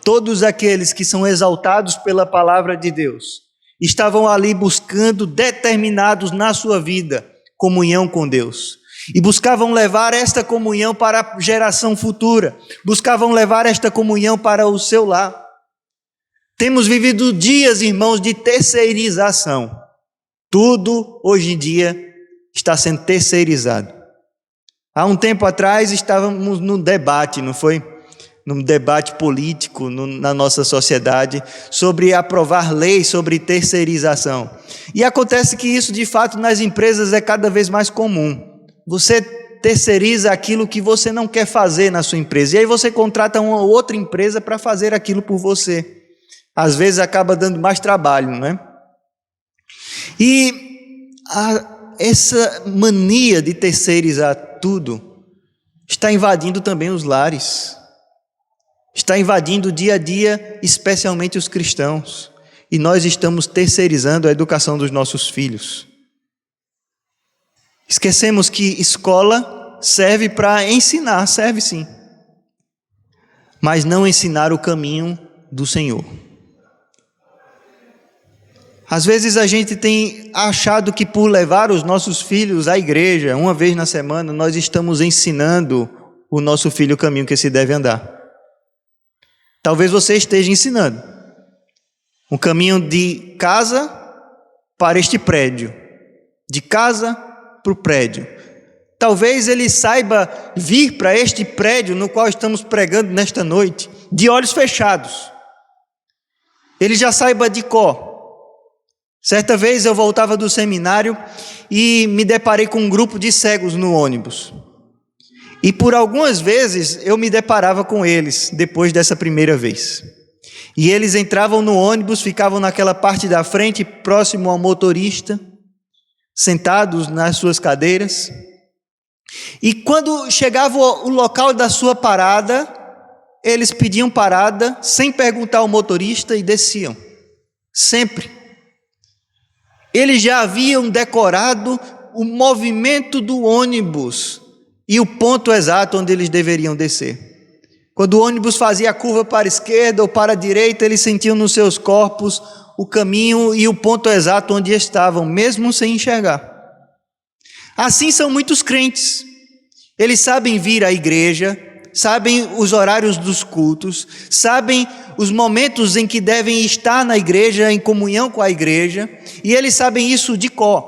todos aqueles que são exaltados pela palavra de Deus estavam ali buscando, determinados na sua vida, comunhão com Deus. E buscavam levar esta comunhão para a geração futura, buscavam levar esta comunhão para o seu lar. Temos vivido dias, irmãos, de terceirização. Tudo hoje em dia está sendo terceirizado. Há um tempo atrás estávamos num debate, não foi? Num debate político na nossa sociedade sobre aprovar leis sobre terceirização. E acontece que isso, de fato, nas empresas é cada vez mais comum. Você terceiriza aquilo que você não quer fazer na sua empresa. E aí você contrata uma outra empresa para fazer aquilo por você. Às vezes acaba dando mais trabalho, não é? E essa mania de terceirizar tudo está invadindo também os lares. Está invadindo o dia a dia, especialmente os cristãos. E nós estamos terceirizando a educação dos nossos filhos. Esquecemos que escola serve para ensinar, serve sim. Mas não ensinar o caminho do Senhor. Às vezes a gente tem achado que por levar os nossos filhos à igreja, uma vez na semana, nós estamos ensinando o nosso filho o caminho que se deve andar. Talvez você esteja ensinando o caminho de casa para este prédio, de casa para o prédio. Talvez ele saiba vir para este prédio no qual estamos pregando nesta noite, de olhos fechados. Ele já saiba de cor. Certa vez eu voltava do seminário e me deparei com um grupo de cegos no ônibus. E por algumas vezes eu me deparava com eles, depois dessa primeira vez. E eles entravam no ônibus, ficavam naquela parte da frente, próximo ao motorista, sentados nas suas cadeiras. E quando chegava o local da sua parada, eles pediam parada, sem perguntar ao motorista, e desciam. Sempre. Eles já haviam decorado o movimento do ônibus e o ponto exato onde eles deveriam descer. Quando o ônibus fazia a curva para a esquerda ou para a direita, eles sentiam nos seus corpos o caminho e o ponto exato onde estavam, mesmo sem enxergar. Assim são muitos crentes. Eles sabem vir à igreja, sabem os horários dos cultos, sabem os momentos em que devem estar na igreja, em comunhão com a igreja, e eles sabem isso de cor.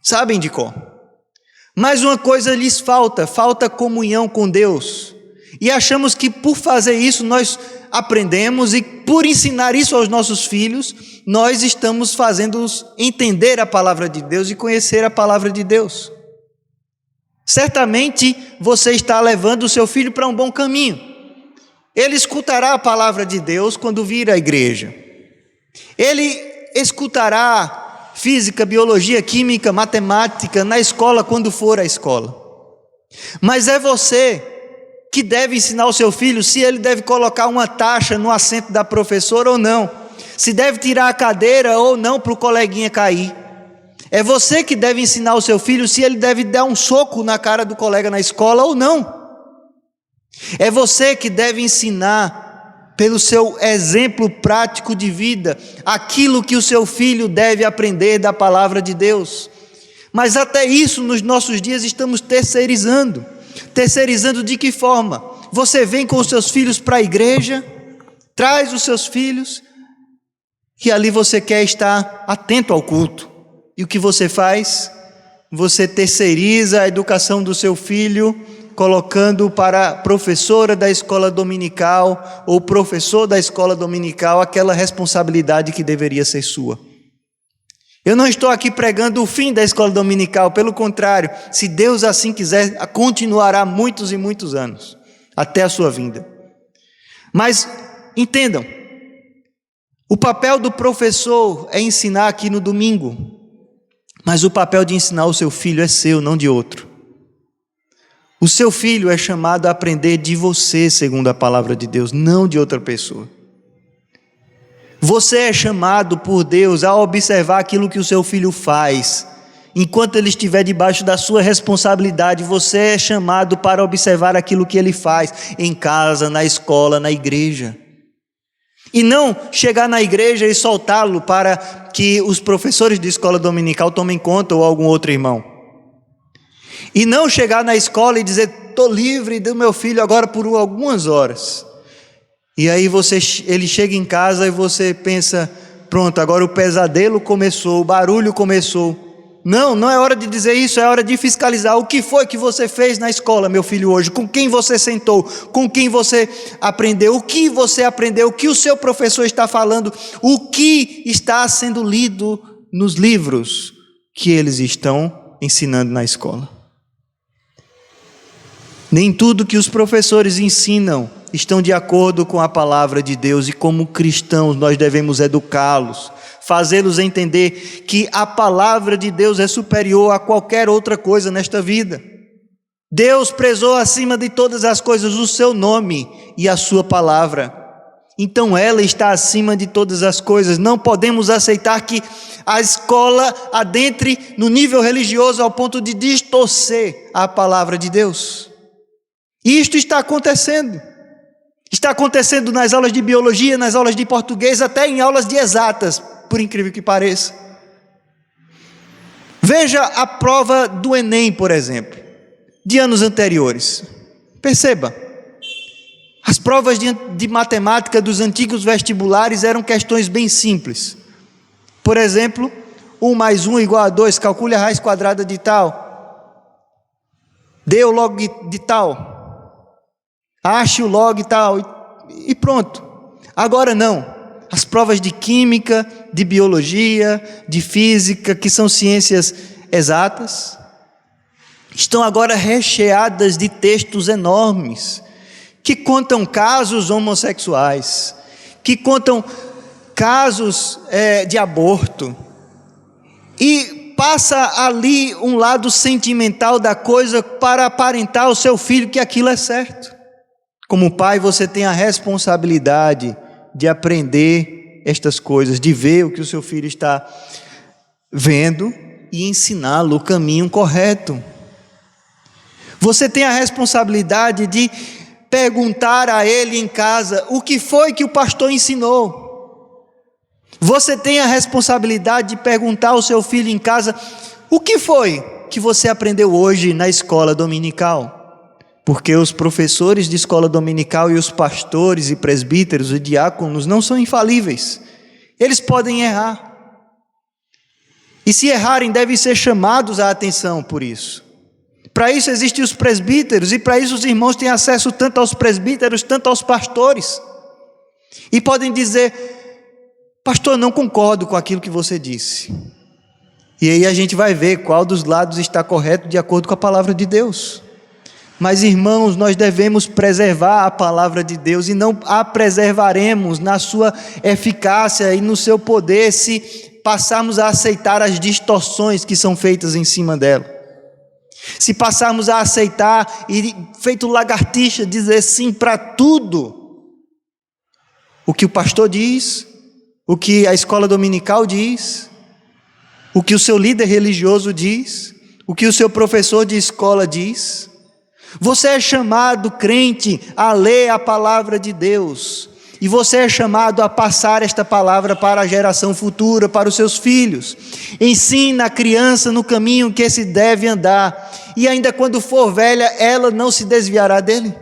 Sabem de cor. Mas uma coisa lhes falta comunhão com Deus. E achamos que por fazer isso nós aprendemos, e por ensinar isso aos nossos filhos, nós estamos fazendo-os entender a palavra de Deus e conhecer a palavra de Deus. Certamente você está levando o seu filho para um bom caminho. Ele escutará a palavra de Deus quando vir à igreja. Ele escutará física, biologia, química, matemática na escola quando for à escola. Mas é você que deve ensinar o seu filho se ele deve colocar uma taxa no assento da professora ou não, se deve tirar a cadeira ou não para o coleguinha cair. É você que deve ensinar o seu filho se ele deve dar um soco na cara do colega na escola ou não. É você que deve ensinar, pelo seu exemplo prático de vida, aquilo que o seu filho deve aprender da palavra de Deus. Mas até isso nos nossos dias estamos terceirizando. Terceirizando de que forma? Você vem com os seus filhos para a igreja, traz os seus filhos, e ali você quer estar atento ao culto. E o que você faz? Você terceiriza a educação do seu filho, colocando para a professora da escola dominical ou professor da escola dominical aquela responsabilidade que deveria ser sua. Eu não estou aqui pregando o fim da escola dominical, pelo contrário, se Deus assim quiser, continuará muitos e muitos anos, até a sua vinda. Mas entendam, o papel do professor é ensinar aqui no domingo, mas o papel de ensinar o seu filho é seu, não de outro. O seu filho é chamado a aprender de você, segundo a palavra de Deus, não de outra pessoa. Você é chamado por Deus a observar aquilo que o seu filho faz Enquanto ele estiver debaixo da sua responsabilidade, você é chamado para observar aquilo que ele faz em casa, na escola, na igreja. E não chegar na igreja e soltá-lo para que os professores de escola dominical tomem conta ou algum outro irmão. E não chegar na escola e dizer: estou livre do meu filho agora por algumas horas. E aí ele chega em casa e você pensa: pronto, agora o pesadelo começou, o barulho começou. Não é hora de dizer isso, é hora de fiscalizar. O que foi que você fez na escola, meu filho, hoje? Com quem você sentou? Com quem você aprendeu? O que você aprendeu? O que o seu professor está falando? O que está sendo lido nos livros que eles estão ensinando na escola? Nem tudo que os professores ensinam estão de acordo com a palavra de Deus, e como cristãos nós devemos educá-los, fazê-los entender que a palavra de Deus é superior a qualquer outra coisa nesta vida. Deus prezou acima de todas as coisas o seu nome e a sua palavra, então ela está acima de todas as coisas. Não podemos aceitar que a escola adentre no nível religioso ao ponto de distorcer a palavra de Deus. E isto está acontecendo. Está acontecendo nas aulas de biologia, nas aulas de português, até em aulas de exatas, por incrível que pareça. Veja a prova do Enem, por exemplo, de anos anteriores. Perceba, as provas de matemática dos antigos vestibulares eram questões bem simples. Por exemplo, 1 mais 1 igual a 2, calcule a raiz quadrada de tal, dê o log de tal, ache o log tal, e pronto. Agora não, as provas de química, de biologia, de física, que são ciências exatas, estão agora recheadas de textos enormes, que contam casos homossexuais, que contam casos de aborto, e passa ali um lado sentimental da coisa para aparentar ao seu filho que aquilo é certo. Como pai, você tem a responsabilidade de aprender estas coisas, de ver o que o seu filho está vendo e ensiná-lo o caminho correto. Você tem a responsabilidade de perguntar a ele em casa o que foi que o pastor ensinou. Você tem a responsabilidade de perguntar ao seu filho em casa: o que foi que você aprendeu hoje na escola dominical? Porque os professores de escola dominical e os pastores e presbíteros e diáconos não são infalíveis. Eles podem errar. E se errarem, devem ser chamados à atenção por isso. Para isso existem os presbíteros, e para isso os irmãos têm acesso tanto aos presbíteros, tanto aos pastores. E podem dizer: pastor, não concordo com aquilo que você disse. E aí a gente vai ver qual dos lados está correto de acordo com a palavra de Deus. Mas, irmãos, nós devemos preservar a palavra de Deus, e não a preservaremos na sua eficácia e no seu poder se passarmos a aceitar as distorções que são feitas em cima dela. Se passarmos a aceitar e, feito lagartixa, dizer sim para tudo o que o pastor diz, o que a escola dominical diz, o que o seu líder religioso diz, o que o seu professor de escola diz. Você é chamado, crente, a ler a palavra de Deus, e você é chamado a passar esta palavra para a geração futura, para os seus filhos. Ensina a criança no caminho que se deve andar, e ainda quando for velha, ela não se desviará dele.